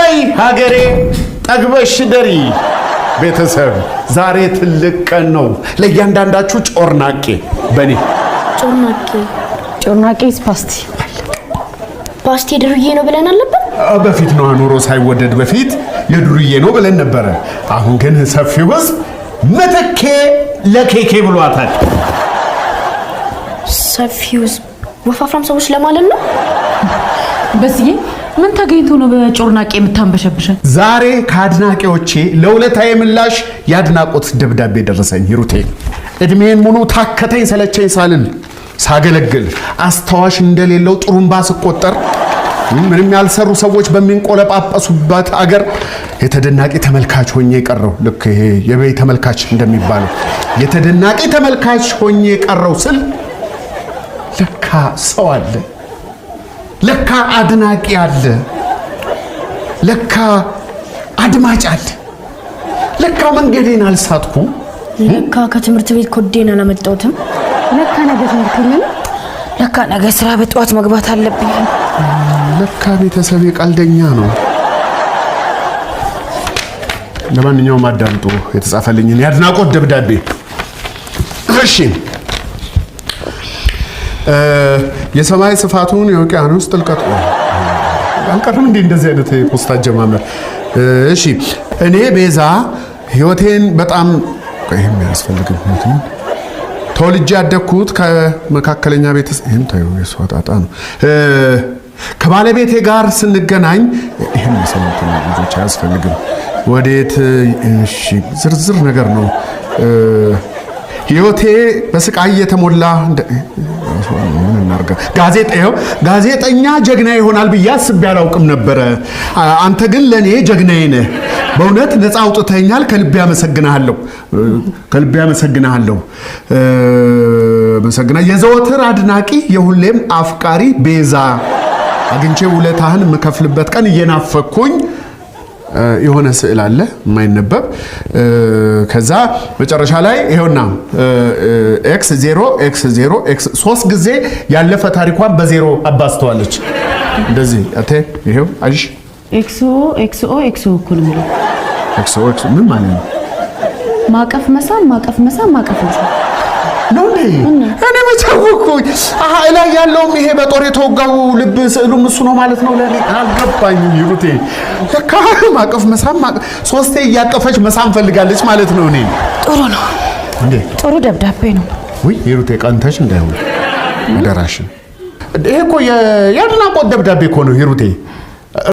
በይ ሀገሬ ጠግበሽ ደሪ ቤተሰብ ዛሬ ትልቅ ቀን ነው ለእያንዳንዳችሁ ጮርናቄ በኔ ጮርናቄስ ፓስቲ ድርዬ ነው ብለን አልነበር በፊት ነው ኑሮ ሳይወደድ በፊት የድርዬ ነው ብለን ነበር አሁን ግን ሰፊው ህዝብ መተኬ ለኬኬ ብሏታል ሰፊው ህዝብ ወፋፍራም ሰዎች ለማለት ነው በዚህ ምን ተገኝቶ ነው በጮርናቄ የምታንበሸብሸን ዛሬ ከአድናቂዎቼ ለውለታዬ ምላሽ ያድናቆት ደብዳቤ ደረሰኝ ሂሩቴ እድሜን ሙሉ ታከተኝ ሰለቸኝ ሳልን ሳገለግል አስተዋሽ እንደሌለው ጥሩምባ ስቆጠር ምንም ያልሰሩ ሰዎች በሚንቆለጳጳሱበት አገር የተደናቂ ተመልካች ሆኜ ቀረው ልክ ይሄ የበይ ተመልካች እንደሚባለው የተደናቂ ተመልካች ሆኜ ቀረው ስል ለካ ሰው አለ ለካ አድናቂ አለ ለካ አድማጭ አለ ለካ መንገዴን አልሳትኩ ለካ ከትምህርት ቤት ኮዴን አላመጣሁትም ለካ ነገ ትምህርት ነው ለካ ነገ ስራ በጠዋት መግባት አለብኝ ለካ ቤተሰቤ ቀልደኛ ነው ለማንኛውም አዳምጡ የተጻፈልኝን ያድናቆት ደብዳቤ እሺ የሰማይ ስፋቱን የውቅያኖስ ጥልቀቱ አንቀርም እንዴ እንደዚህ አይነት ፖስታ ጀማመር እሺ እኔ ቤዛ ህይወቴን በጣም ይሄም ያስፈልግም ነው ተወልጄ ያደኩት ከመካከለኛ ቤተሰብ ይሄን ታዩ የሷጣጣ ነው ከባለቤቴ ጋር ስንገናኝ ይሄን ሰምተን ልጆች ያስፈልግም ወዴት እሺ ዝርዝር ነገር ነው ህይወቴ በስቃይ የተሞላ ምን እናርጋ ጋዜጠኛ ጀግና ይሆናል ብዬ አስቤ አላውቅም ነበር አንተ ግን ለኔ ጀግናዬ ነህ በእውነት ነፃ አውጥተኛል ከልቤ አመሰግናለሁ የዘወትር አድናቂ የሁሌም አፍቃሪ ቤዛ አግኝቼ ውለታህን መከፍልበት ቀን እየናፈኩኝ የሆነ ስዕል አለ የማይነበብ ከዛ መጨረሻ ላይ ይሄውና x0 3 ጊዜ ያለፈ ታሪኳን በዜሮ አባስተዋለች እንደዚህ አቴ ይሄው አይሽ ኤክሶ እኩል ነው ኤክሶ ምን ማለት ነው ማቀፍ መሳም ነው እኔ መቻውኩኝ ላይ ያለውም ይሄ በጦር የተወጋው ልብ ስዕሉም እሱ ነው ማለት ነው ለኔ አልገባኝም ይሩቴ ለካ ማቀፍ መሳም ሶስቴ ያቀፈች መሳም ፈልጋለች ማለት ነው እኔ ጥሩ ነው እንዴ ጥሩ ደብዳቤ ነው ወይ ይሩቴ ቀንተሽ እንዳይሆን አደራሽን ይሄ እኮ ያድናቆት ደብዳቤ እኮ ነው ይሩቴ